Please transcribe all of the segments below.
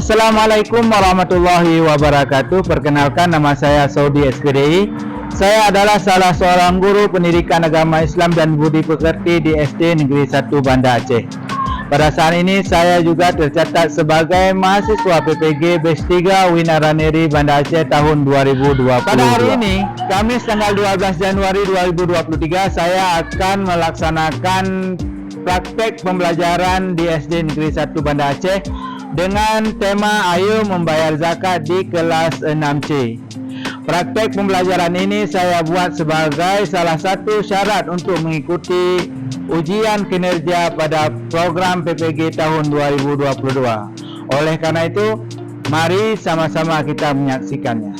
Assalamualaikum warahmatullahi wabarakatuh. Perkenalkan, nama saya Saudi SPDI. Saya adalah salah seorang guru pendidikan agama Islam dan budi pekerti di SD Negeri 1 Banda Aceh. Pada saat ini saya juga tercatat sebagai mahasiswa PPG Batch 3 Winaraneri Banda Aceh tahun 2022. Pada hari ini, Kamis tanggal 12 Januari 2023, saya akan melaksanakan praktek pembelajaran di SD Negeri 1 Banda Aceh dengan tema Ayo Membayar Zakat di kelas 6C. Praktek pembelajaran ini saya buat sebagai salah satu syarat untuk mengikuti ujian kinerja pada program PPG tahun 2022. Oleh karena itu, mari sama-sama kita menyaksikannya.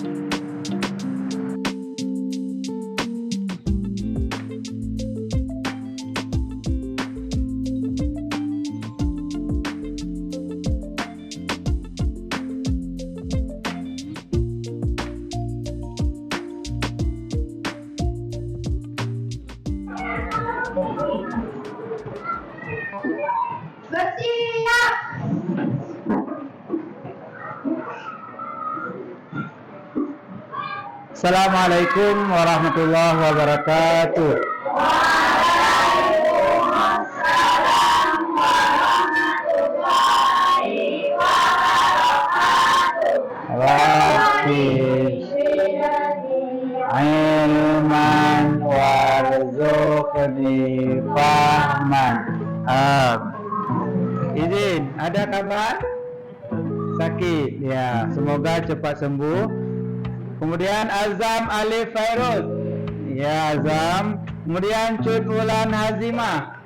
Bersiap. Assalamualaikum warahmatullahi wabarakatuh. Waalaikumsalam warahmatullahi wabarakatuh. Rabbi ilman warzuqni fahman. Izin, ada kabar? Sakit, ya. Semoga cepat sembuh. Kemudian Azam Alif Fairuz, ya Azam. Kemudian Cut Wulan Hazimah.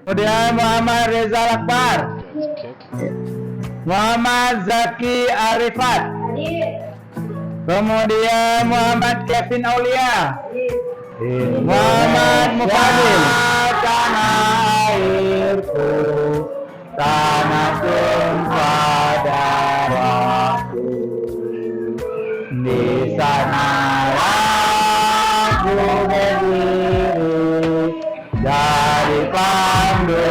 Kemudian Muhammad Rizal Akbar. Muhammad Zaki Arifat. Kemudian Muhammad Kevin Aulia. Muhammad Mufadil. Tanah airku, tanah pada waktu, di sana aku berdiri dari pandu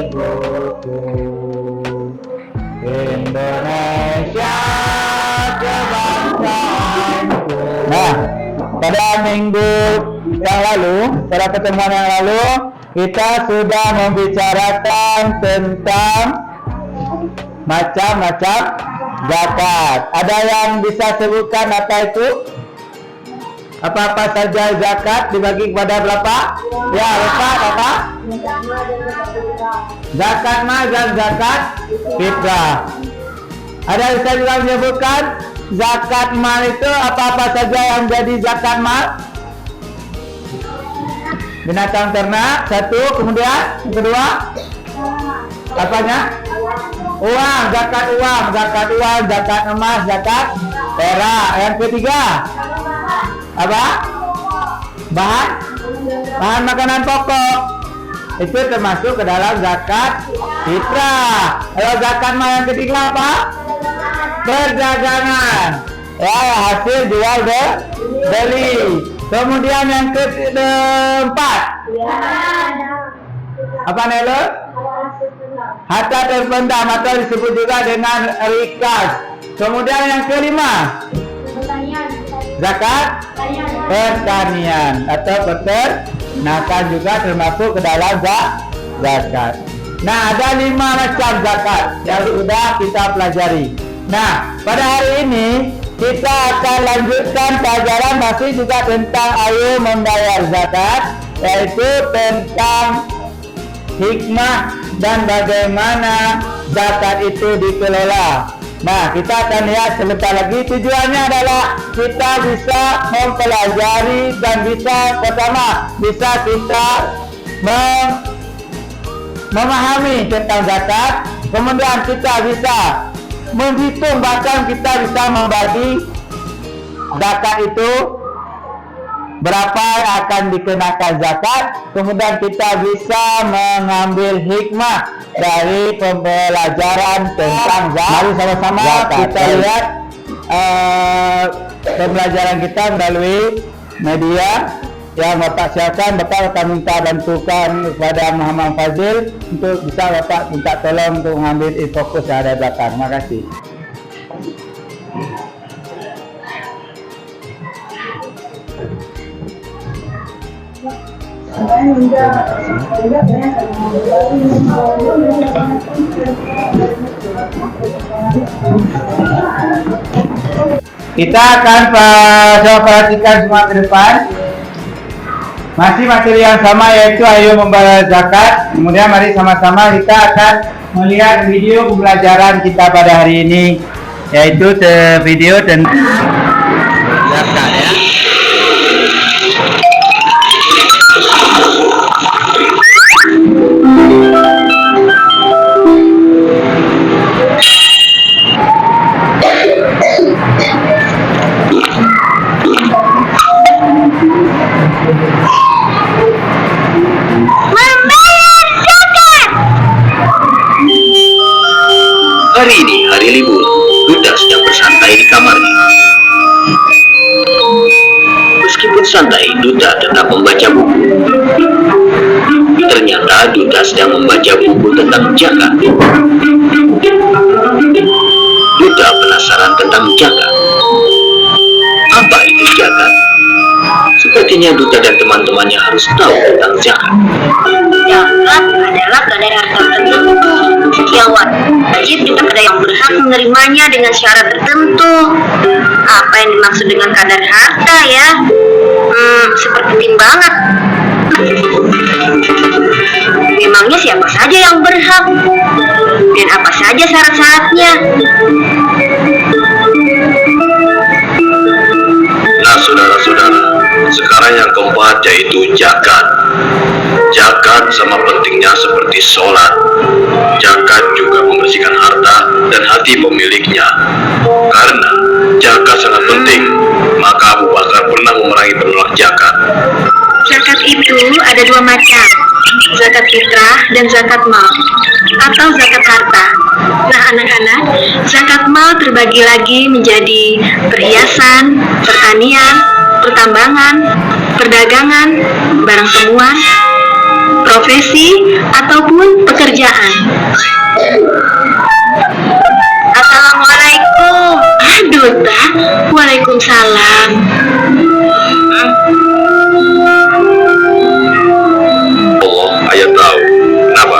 ibuku. Indonesia kebangsaanku. Nah, pada minggu yang lalu, pada pertemuan yang lalu, kita sudah membicarakan tentang macam-macam zakat. Ada yang bisa sebutkan apa itu? Apa-apa saja zakat dibagi kepada berapa? Ya, apa? Zakat mal dan zakat fitrah. Ada yang bisa juga menyebutkan zakat mal itu apa-apa saja yang jadi zakat mal? Binatang ternak, satu. Kemudian yang kedua, apanya? Uang, zakat uang, zakat emas, zakat perak. Yang ketiga, apa? Bahan makanan pokok. Itu termasuk ke dalam zakat fitrah. Kalau zakat mal yang ketiga apa? Perdagangan. Ya, hasil jual beli. Kemudian yang keempat, apa Nelo? Harta terpendam atau disebut juga dengan rikas. Kemudian yang kelima, zakat pertanian atau peternakan juga termasuk ke dalam zakat. Nah, ada 5 macam zakat yang sudah kita pelajari. Nah, pada hari ini kita akan lanjutkan pelajaran masih juga tentang ayo membayar zakat, yaitu tentang hikmah dan bagaimana zakat itu dikelola. Nah, kita akan lihat sebentar lagi. Tujuannya adalah kita bisa mempelajari dan pertama bisa kita memahami tentang zakat, kemudian kita bisa menghitung, bahkan kita bisa membagi zakat itu berapa yang akan dikenakan zakat. Kemudian kita bisa mengambil hikmah dari pembelajaran tentang zakat. Mari sama-sama kita lihat pembelajaran kita melalui media yang Bapak siapkan, Bapak akan minta bantukan kepada Muhammad Fazil untuk bisa Bapak minta tolong untuk mengambil infokus syahadat zakat. Terima kasih. Kita akan coba perhatikan semua ke depan. Masih materi yang sama, yaitu ayo membayar zakat. Kemudian mari sama-sama kita akan melihat video pembelajaran kita pada hari ini, yaitu video tentang zakat ya. Hari ini hari libur, Duta sedang bersantai di kamarnya. Meskipun santai, Duta tetap membaca buku. Ternyata Duta sedang membaca buku tentang zakat. Duta penasaran tentang zakat. Apa itu zakat? Sepertinya Duta dan teman-temannya harus tahu tentang zakat. Zakat adalah kadar harta tertentu setiawan. Wajib kepada yang berhak menerimanya dengan syarat tertentu. Apa yang dimaksud dengan kadar harta ya? Seperti timbangan. Memangnya siapa saja yang berhak? Dan apa saja syarat-syaratnya? Nah, saudara-saudara, sekarang yang keempat yaitu zakat. Zakat sama pentingnya seperti sholat. Zakat juga membersihkan harta dan hati pemiliknya. Karena zakat sangat penting, maka Abu Bakar pernah memerangi penolak zakat. Zakat itu ada dua macam, zakat fitrah dan zakat mal, atau zakat harta. Nah anak-anak, zakat mal terbagi lagi menjadi perhiasan, pertanian, pertambangan, perdagangan, barang temuan, profesi, ataupun pekerjaan. Assalamualaikum. Duta. Waalaikumsalam. Oh, ayah tahu. Kenapa?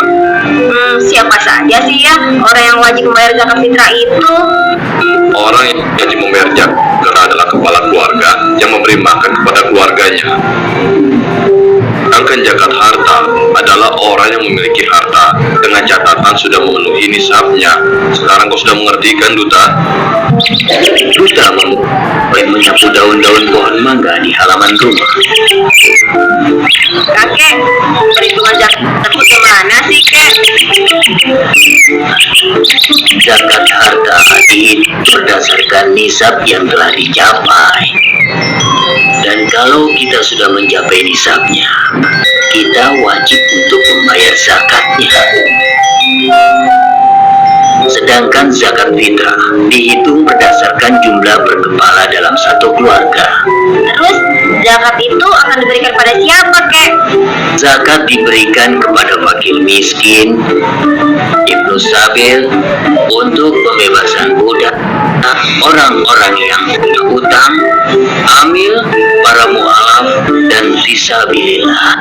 Siapa saja sih ya orang yang wajib membayar zakat fitrah itu? Orang yang wajib membayar zakat adalah kepala keluarga yang memberi makan kepada keluarganya. Sedangkan zakat harta adalah orang yang memiliki harta dengan catatan sudah memenuhi nisabnya. Sekarang kau sudah mengerti kan, Duta? Duta menyapu daun-daun pohon mangga di halaman rumah. Kakek, perhitungan zakat itu mana sih, Kek? Zakat harta dihitung berdasarkan nisab yang telah dicapai. Dan kalau kita sudah mencapai nisabnya, kita wajib untuk membayar zakatnya. Sedangkan zakat fitrah dihitung berdasarkan jumlah berkepala dalam satu keluarga. Terus, zakat itu akan diberikan pada siapa, Kek? Zakat diberikan kepada fakir miskin, ibnu sabil, untuk pembebasan budak, orang-orang yang punya utang, amil, para mu'alaf, dan fisabilillah.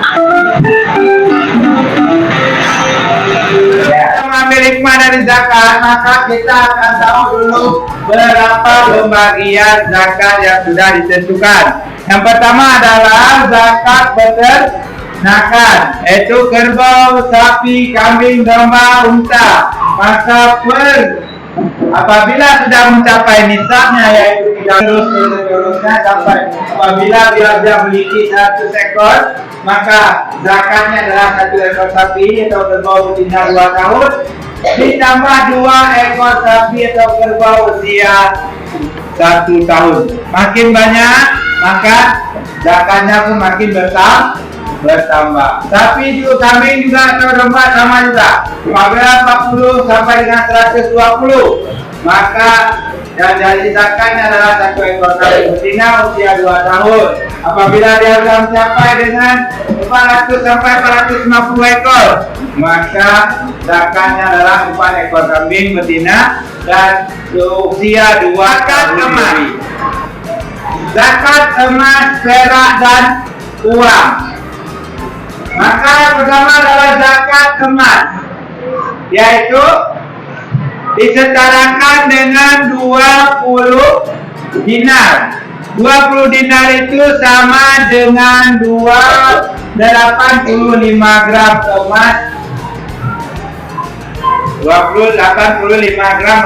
Mengambil hikmah dari zakat, maka kita akan tahu dulu berapa pembagian zakat yang sudah ditentukan. Yang pertama adalah zakat peternakan, yaitu kerbau, sapi, kambing, domba, unta. Maka apabila sudah mencapai nisabnya, yaitu terus-terusnya sampai apabila dia memiliki 100 ekor, maka zakatnya adalah 1 ekor sapi atau kerbau betina 2 tahun ditambah 2 ekor sapi atau kerbau usia 1 tahun. Makin banyak, maka zakatnya pun makin bertambah. Sapi juga, kambing juga atau domba sama juga. Apabila 40 sampai dengan 120, maka yang jadi zakatnya adalah 1 ekor kambing betina usia 2 tahun. Apabila dia sudah mencapai dengan 400 sampai 450 ekor, maka zakatnya adalah 4 ekor kambing betina dan usia 2 tahun. Zakat emas, perak dan uang. Maka yang pertama adalah zakat emas, yaitu disetarakan dengan 20 dinar. 20 dinar itu sama dengan 85 gram emas. 85 gram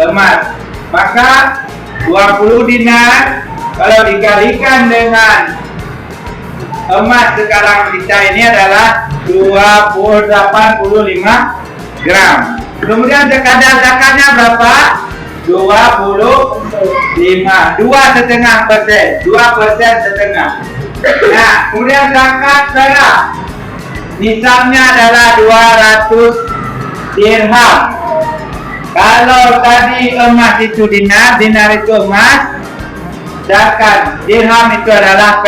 emas. Maka 20 dinar kalau dikalikan dengan emas sekarang kita ini adalah 85 gram. Kemudian kadar zakatnya berapa? 25, 2,5%, 2% setengah. Nah, kemudian zakat perak, nisabnya adalah 200 dirham. Kalau tadi emas itu dinar, dinar itu emas, zakat dirham itu adalah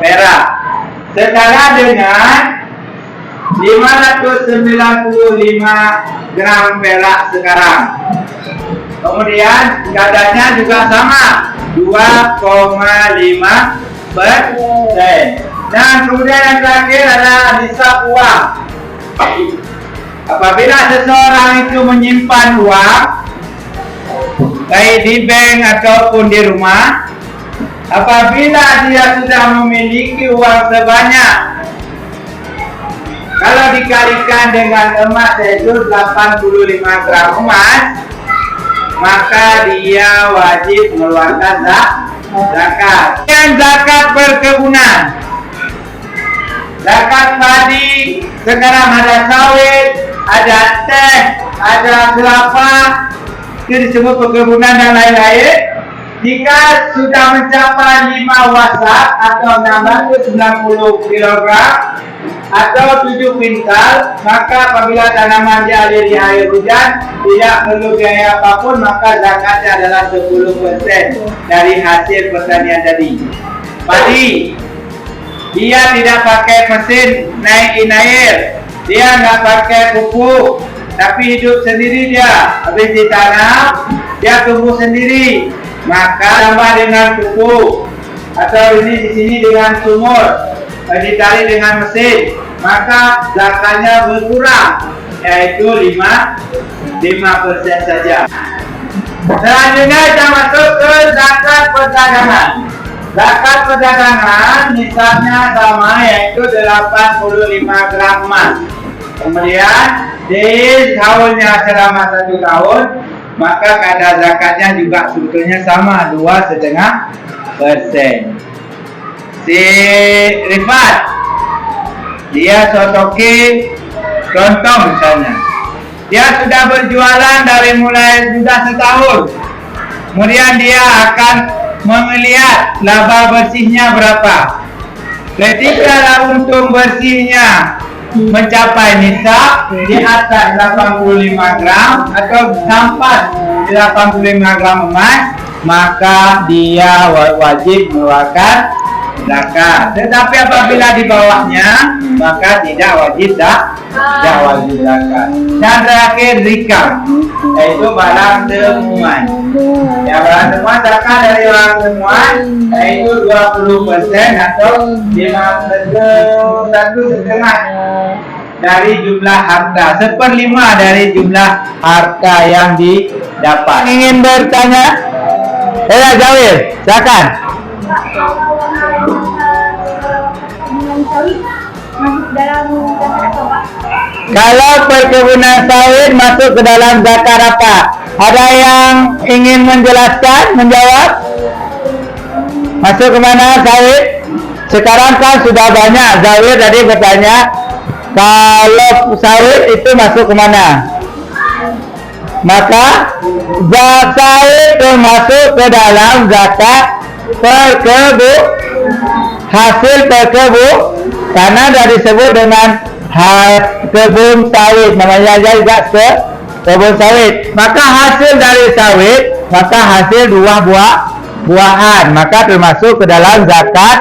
perak. Setara dengan 595 gram perak sekarang. Kemudian kadarnya juga sama, 2,5%. Dan kemudian yang terakhir adalah nisab uang. Apabila seseorang itu menyimpan uang, baik di bank ataupun di rumah, apabila dia sudah memiliki uang sebanyak, kalau dikalikan dengan emas yaitu 85 gram emas, maka dia wajib mengeluarkan zakat. Dan zakat perkebunan, zakat padi, sekarang ada sawit, ada teh, ada kelapa, itu disebut perkebunan dan lain-lain. Jika sudah mencapai 5 wasak atau 690 kg atau 7 kuintal, maka apabila tanaman dialir di air hujan, tidak perlu biaya apapun, maka zakatnya adalah 10% dari hasil pertanian tadi. Padi, dia tidak pakai mesin naikin air, dia nggak pakai pupuk, tapi hidup sendiri dia. Habis ditanam, dia tumbuh sendiri. Maka tambah dengan pupuk atau ini di sini dengan sumur, ditarik dengan mesin, maka zakatnya berkurang, yaitu 5% saja. Selanjutnya kita masuk ke zakat perdagangan. Zakat perdagangan nisabnya sama, yaitu 85 gram emas. Kemudian di tahunnya selama 1 tahun, maka kadar zakatnya juga sebetulnya sama, 2,5%. Si Rifat, dia sotoki contoh misalnya, dia sudah berjualan dari mulai sudah setahun, kemudian dia akan melihat laba bersihnya berapa. Ketika untung bersihnya mencapai nisab di atas 85 gram atau sampai 85 gram emas, maka dia wajib mengeluarkan zakat. Tetapi apabila di bawahnya, maka tidak wajib zakat. Dan terakhir zikar, yaitu barang temuan. Ya, barang temuan zakat dari barang temuan yaitu 20% atau 1,5 dari jumlah harta, 1/5 dari jumlah harta yang didapat. Ingin bertanya? Jawir, silakan. Kalau perkebunan sawit masuk ke dalam zakat apa? Ada yang ingin menjelaskan, menjawab? Masuk ke mana sawit? Sekarang kan sudah banyak. Zawir tadi bertanya, kalau sawit itu masuk ke mana? Maka sawit termasuk ke dalam zakat hasil karena sudah disebut dengan kebun sawit, namanya juga kebun sawit. Maka hasil dari sawit, maka hasil buah-buahan, maka termasuk ke dalam zakat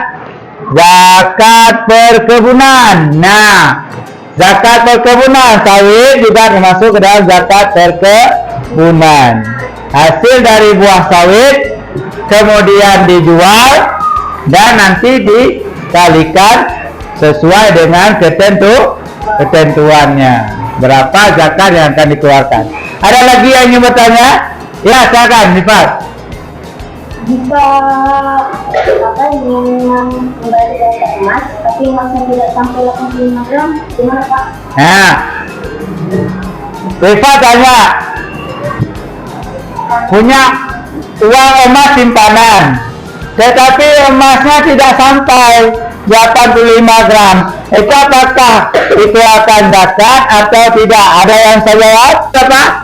perkebunan. Nah, zakat perkebunan sawit juga termasuk ke dalam zakat perkebunan. Hasil dari buah sawit kemudian dijual dan nanti dikalikan sesuai dengan ketentuannya berapa zakat yang akan dikeluarkan. Ada lagi yang ingin bertanya? Ya, silakan, Nifat. Jika ingin membayar zakat emas, tapi emasnya tidak sampai 85 gram, gimana Pak? Nah, Nifat tanya, punya uang emas simpanan, tetapi emasnya tidak sampai 85 gram. Itu apakah dikeluarkan zakat atau tidak? Ada yang saya jawab? Apa?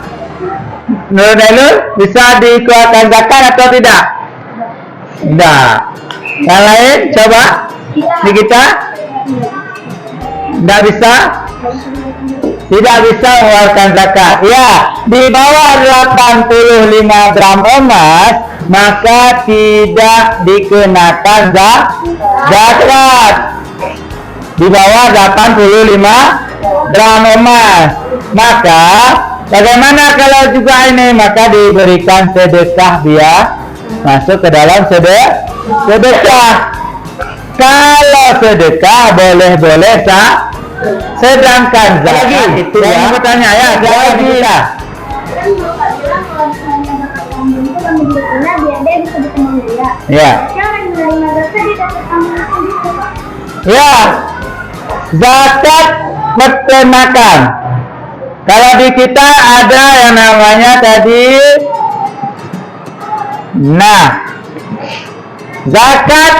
Nurul, bisa dikeluarkan zakat atau tidak? Tidak. Yang lain, coba. Nikita? Tidak bisa? Tidak bisa mengeluarkan zakat. Ya, di bawah 85 gram emas, maka tidak dikenakan zakat. Di bawah 85 gram emas. Maka bagaimana kalau juga ini? Maka diberikan sedekah, dia masuk ke dalam sedekah. Kalau sedekah boleh-boleh sedangkan zakat itu yang bertanya ya, jawab kita. Ya. Ya, zakat peternakan. Kalau di kita ada yang namanya tadi, zakat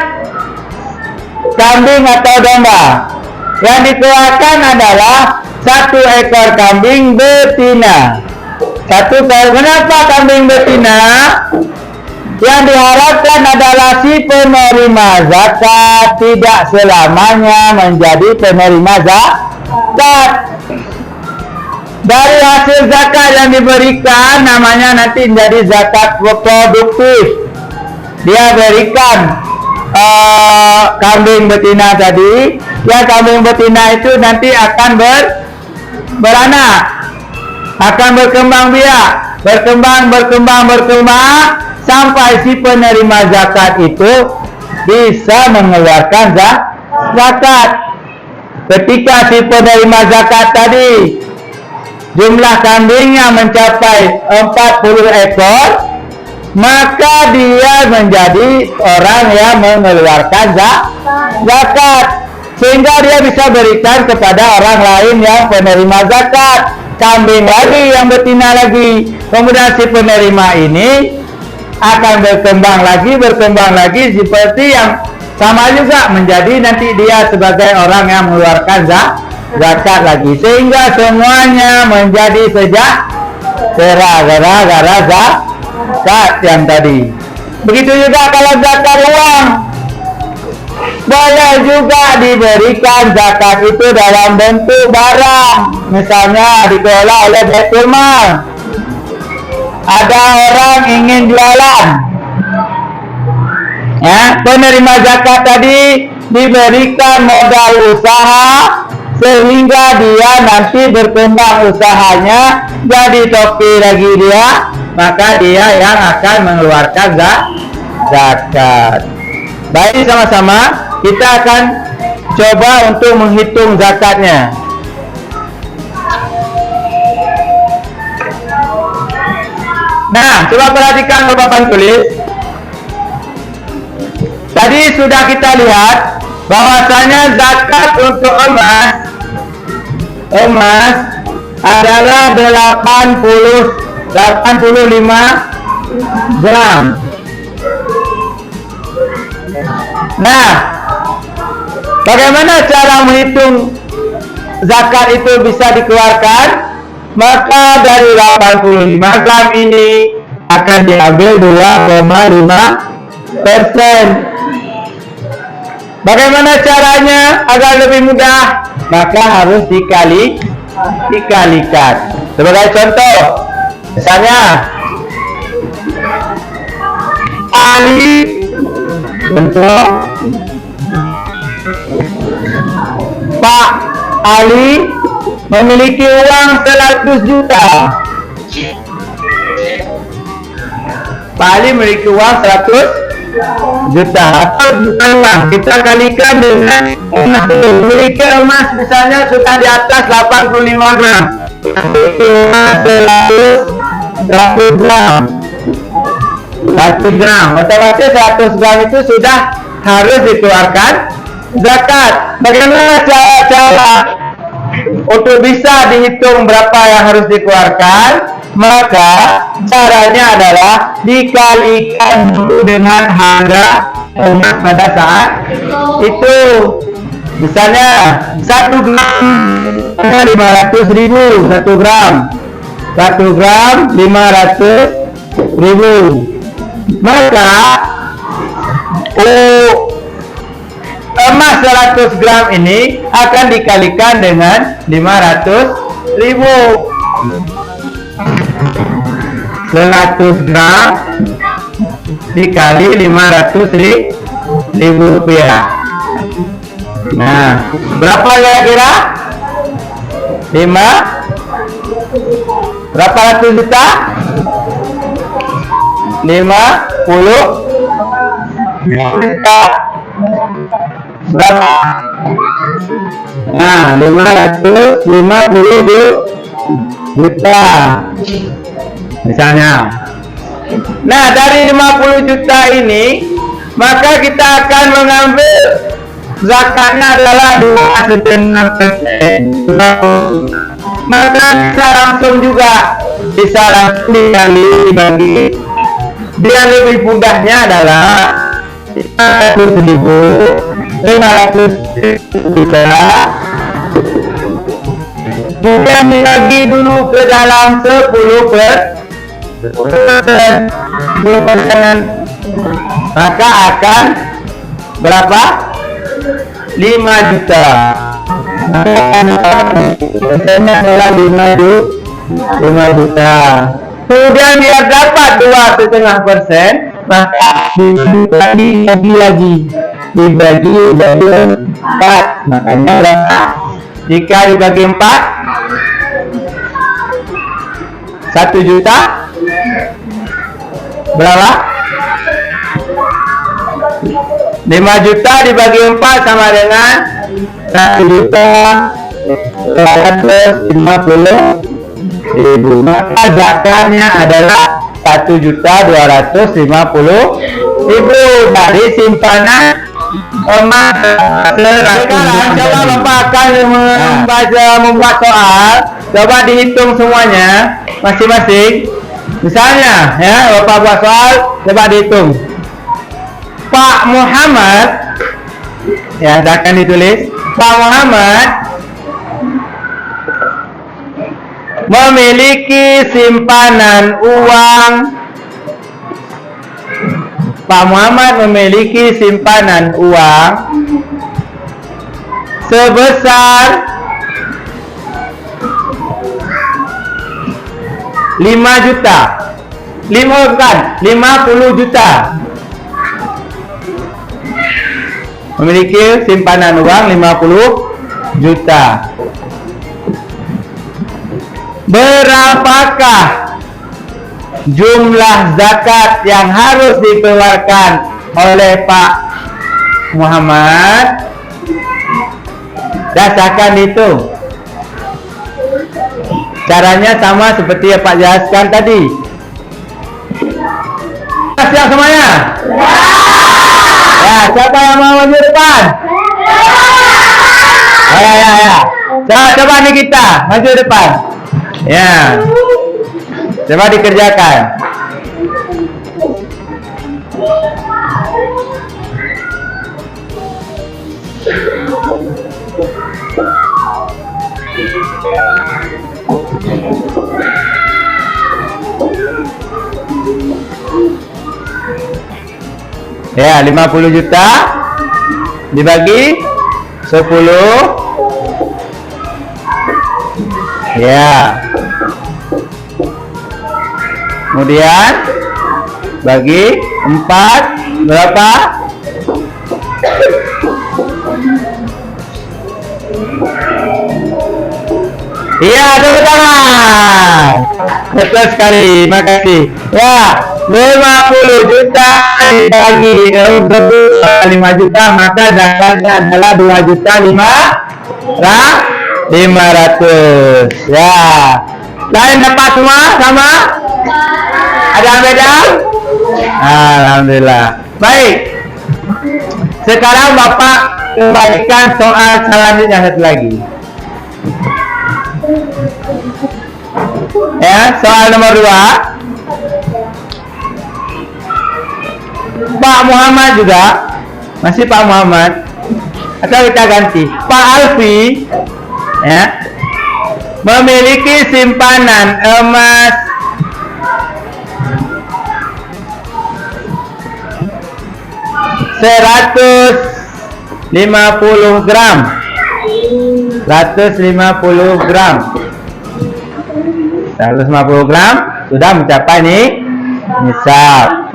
kambing atau domba. Yang dikeluarkan adalah 1 ekor kambing betina. Kenapa kambing betina? Yang diharapkan adalah si penerima zakat tidak selamanya menjadi penerima zakat. Dari hasil zakat yang diberikan namanya nanti menjadi zakat produktif. Dia berikan kambing betina tadi, ya kambing betina itu nanti akan beranak, akan berkembang biak, berkembang sampai si penerima zakat itu bisa mengeluarkan zakat. Ketika si penerima zakat tadi jumlah kambingnya mencapai 40 ekor, maka dia menjadi orang yang mengeluarkan zakat, sehingga dia bisa berikan kepada orang lain yang penerima zakat. Kambing lagi, yang betina lagi. Kemudian si penerima ini akan berkembang lagi seperti yang sama juga menjadi nanti dia sebagai orang yang mengeluarkan zakat lagi, sehingga semuanya menjadi sejahtera gara-gara zakat yang tadi. Begitu juga kalau zakat uang, boleh juga diberikan zakat itu dalam bentuk barang, misalnya dikelola oleh Baitul Mal. Ada orang ingin jualan, ya, penerima zakat tadi diberikan modal usaha sehingga dia nanti berkembang usahanya jadi topi lagi dia, maka dia yang akan mengeluarkan zakat. Baik, sama-sama kita akan coba untuk menghitung zakatnya. Nah, coba perhatikan papan tulis. Tadi sudah kita lihat bahwasanya zakat untuk emas adalah 85 gram. Nah, bagaimana cara menghitung zakat itu bisa dikeluarkan? Maka dari 85 gram ini akan diambil 2,5%. Bagaimana caranya agar lebih mudah? Maka harus dikalikan. Sebagai contoh, misalnya Ali, contoh Pak Ali memiliki uang 100 juta. Pak Ali memiliki uang 100 juta. Atau bukanlah, kita kalikan dengan memiliki emas misalnya sudah di atas 85 gram. 100 gram. 1 gram. Otomatis 100 gram itu sudah harus dikeluarkan zakat. Bagaimana cara untuk bisa dihitung berapa yang harus dikeluarkan? Maka caranya adalah dikalikan dulu dengan harga emas pada saat itu. Misalnya 1 gram 500.000, 1 gram 500.000. Maka emas 100 gram ini akan dikalikan dengan 500.000. 100 gram dikali 500.000 rupiah. Nah, berapa kira-kira? 5 berapa ratus juta? 50 juta. Berapa? Nah, 550 juta misalnya. Nah, dari 50 juta ini maka kita akan mengambil zakatnya adalah 2,5%. Maka bisa langsung juga bisa langsung dibagi. Dia lebih mudahnya adalah 500 juta. Kemudian dibagi dulu ke dalam 10%, maka akan berapa? 5 juta. Adalah 5 juta. Kemudian biar dapat 2,5%, maka dibagi lagi 4. Makanya berapa? Jika dibagi 4, 1 juta berapa? 5 juta dibagi 4 sama dengan 1.250.000. Maka zakatnya adalah 1.250.000 dari simpanan emas. Sekarang coba Bapak akan membuat soal. Coba dihitung semuanya masing-masing. Misalnya ya, Bapak buat soal, coba dihitung. Pak Muhammad, ya akan ditulis. Pak Muhammad memiliki simpanan uang. Pak Muhammad memiliki simpanan uang sebesar 5 juta. 50 juta. Memiliki simpanan uang 50 juta. Berapakah jumlah zakat yang harus dikeluarkan oleh Pak Muhammad? Rasakan itu. Caranya sama seperti yang Pak jelaskan tadi. Siap semuanya? Ya, siapa yang mau maju depan? Ya. Coba nih kita maju depan. Ya. Coba dikerjakan. Ya, 50 juta dibagi 10. Ya. Kemudian bagi 4 berapa? Iya, tepuk tangan. Betul sekali, makasih. Ya, 50 juta dibagi 5 juta, maka zakatnya adalah 2.500.000. Ya. Lain dapat semua sama? Ada yang beda? Alhamdulillah. Baik. Sekarang Bapak kembalikan soal selanjutnya satu lagi. Ya, soal nomor 2. Pak Muhammad juga, masih Pak Muhammad, atau kita ganti Pak Alfi, ya, memiliki simpanan emas 150 gram. 150 gram sudah mencapai nih nisab.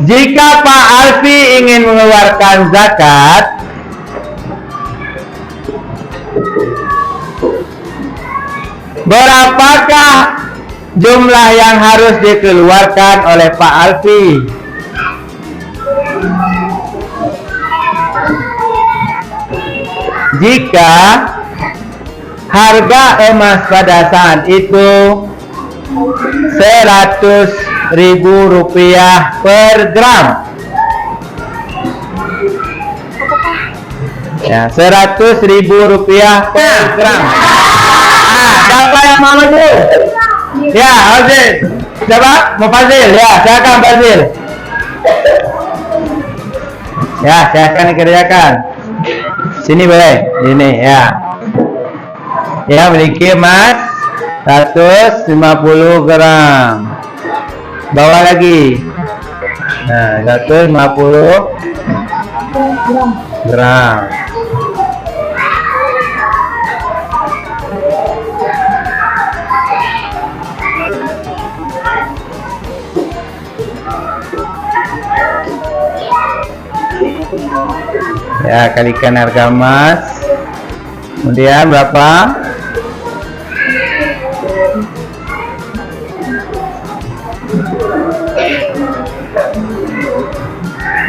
Jika Pak Alfi ingin mengeluarkan zakat, berapakah jumlah yang harus dikeluarkan oleh Pak Alfi? Jika harga emas pada saat itu 100.000 rupiah per gram, ya, 100.000 rupiah per gram. Siapa yang mau maju? Ya, Fazil. Siapa? Mau Fazil? Ya, silakan Fazil. Ya, saya akan dikerjakan. Sini boleh, ini ya. Ya, memiliki emas 150 gram. Bawa lagi. Nah, 150 gram. Ya, kalikan harga emas. Kemudian berapa?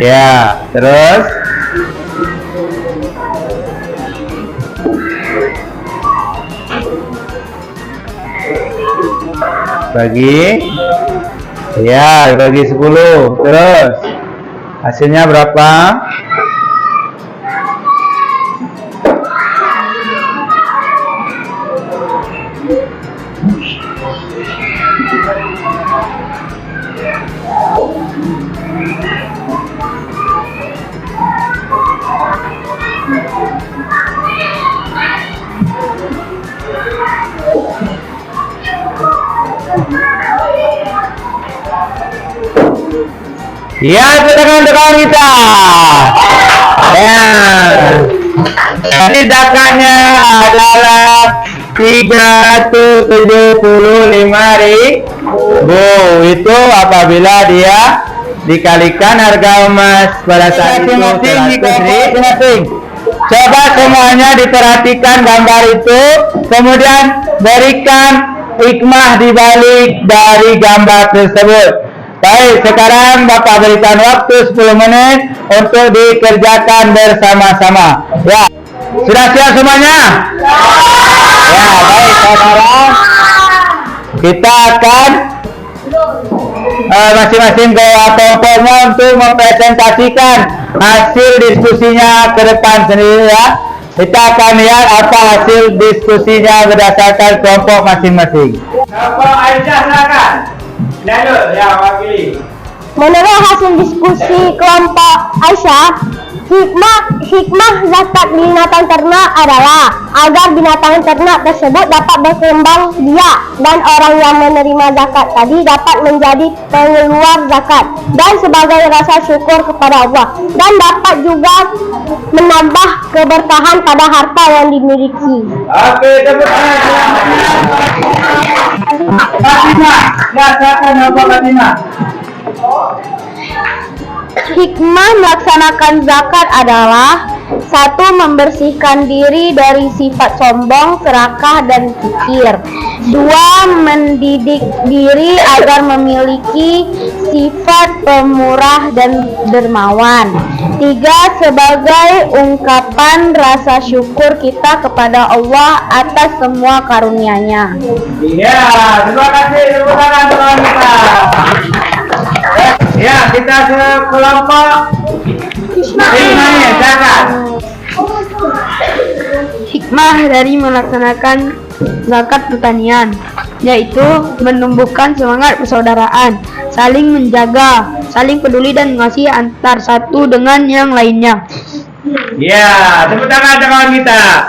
Ya, terus bagi, ya, bagi 10. Terus hasilnya berapa? Ya, tekan kita. Ya. Jadi zakatnya adalah 375.000. Itu apabila dia dikalikan harga emas pada saat itu 100.000. Coba semuanya diperhatikan gambar itu, kemudian berikan hikmah di balik dari gambar tersebut. Baik, sekarang Bapak berikan waktu 10 menit untuk dikerjakan bersama-sama. Ya, sudah siap semuanya? Ya, baik, sekarang kita akan masing-masing ke kelompoknya untuk mempresentasikan hasil diskusinya ke depan sendiri ya. Kita akan lihat apa hasil diskusinya berdasarkan kelompok masing-masing. Kelompok Aisyah silakan. Lalu, ya, wakili. Menurut hasil diskusi kelompok Aisyah, Hikmah zakat binatang ternak adalah agar binatang ternak tersebut dapat berkembang biak dan orang yang menerima zakat tadi dapat menjadi pengeluar zakat dan sebagai rasa syukur kepada Allah, dan dapat juga menambah keberkahan pada harta yang dimiliki. Oke, tepuk tangan. Fatimah, silakan Bapak Fatimah. Hikmah melaksanakan zakat adalah: 1. Membersihkan diri dari sifat sombong, serakah, dan kikir. 2. Mendidik diri agar memiliki sifat pemurah dan dermawan. 3. Sebagai ungkapan rasa syukur kita kepada Allah atas semua karunia-Nya. Iya, terima kasih. Tepuk tangan teman kita. Ya, kita sekelompok hikmahnya zakat. Hikmah dari melaksanakan zakat pertanian, yaitu menumbuhkan semangat persaudaraan, saling menjaga, saling peduli dan mengasihi antar satu dengan yang lainnya. Ya, tepuk tangan teman kita.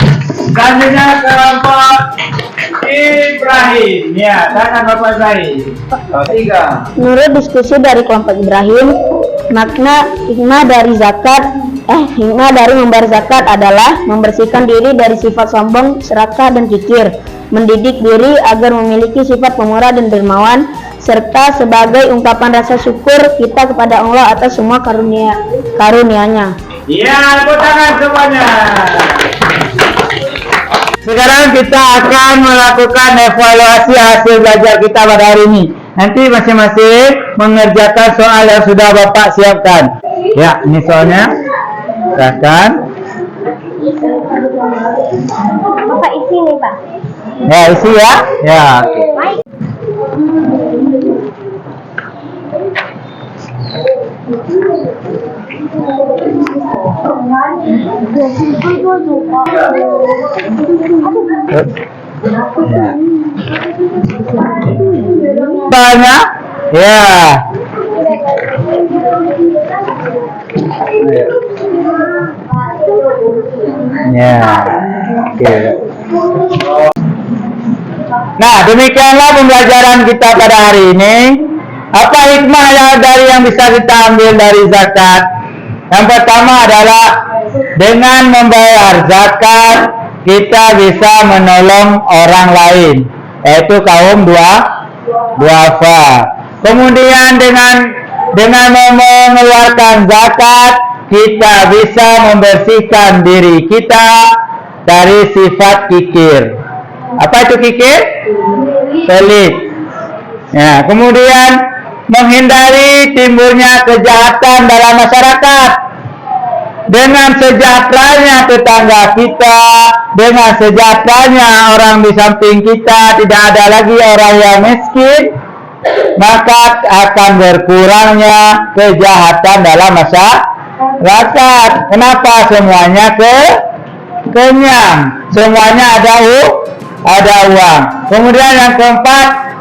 Selanjutnya kelompok Ibrahim. Ya, tangan Bapak Ibrahim. 3. Menurut diskusi dari kelompok Ibrahim, hikmah dari membayar zakat adalah membersihkan diri dari sifat sombong, serakah, dan kikir, mendidik diri agar memiliki sifat pemurah dan dermawan, serta sebagai ungkapan rasa syukur kita kepada Allah atas semua karunia-Nya. Iya, tepuk tangan semuanya. Sekarang kita akan melakukan evaluasi hasil belajar kita pada hari ini. Nanti masing-masing mengerjakan soal yang sudah Bapak siapkan. Ya, ini soalnya. Silakan. Bapak isi nih, Pak. Ya, isi ya. Ya, oke. Banyak. Ya. Ya. Oke. Nah, demikianlah pembelajaran kita pada hari ini. Apa hikmah yang bisa kita ambil dari zakat? Yang pertama adalah dengan membayar zakat kita bisa menolong orang lain, yaitu kaum duafa. Kemudian dengan mengeluarkan zakat kita bisa membersihkan diri kita dari sifat kikir. Apa itu kikir? Pelit. Ya, kemudian menghindari timbulnya kejahatan dalam masyarakat. Dengan sejahteranya tetangga kita, dengan sejahteranya orang di samping kita, tidak ada lagi orang yang miskin, maka akan berkurangnya kejahatan dalam masyarakat. Kenapa? Semuanya kenyang, semuanya ada uang. Kemudian yang keempat,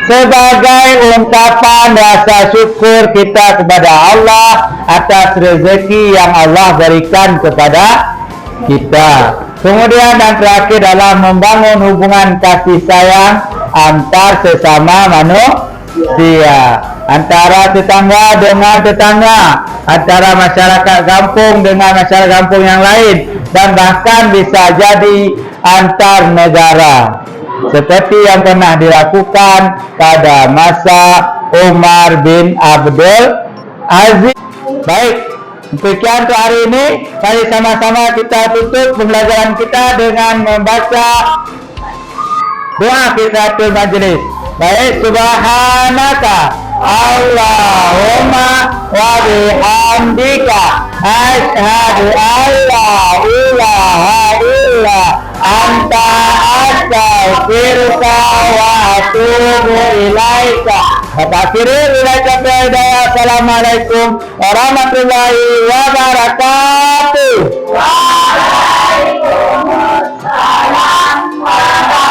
sebagai ungkapan rasa syukur kita kepada Allah atas rezeki yang Allah berikan kepada kita. Kemudian yang terakhir adalah membangun hubungan kasih sayang antar sesama manusia, antara tetangga dengan tetangga, antara masyarakat kampung dengan masyarakat kampung yang lain, dan bahkan bisa jadi antar negara, seperti yang pernah dilakukan pada masa Umar bin Abdul Aziz. Baik, demikian untuk hari ini. Mari sama-sama kita tutup pembelajaran kita dengan membaca doa kifatul majelis. Baik, subhanaka Allahumma wa bihamdika asyhadu an la ilaha illa anta astaghfiruka wa atubu ilaika. Assalamualaikum warahmatullahi wabarakatuh. Waalaikumsalam warahmatullahi wabarakatuh.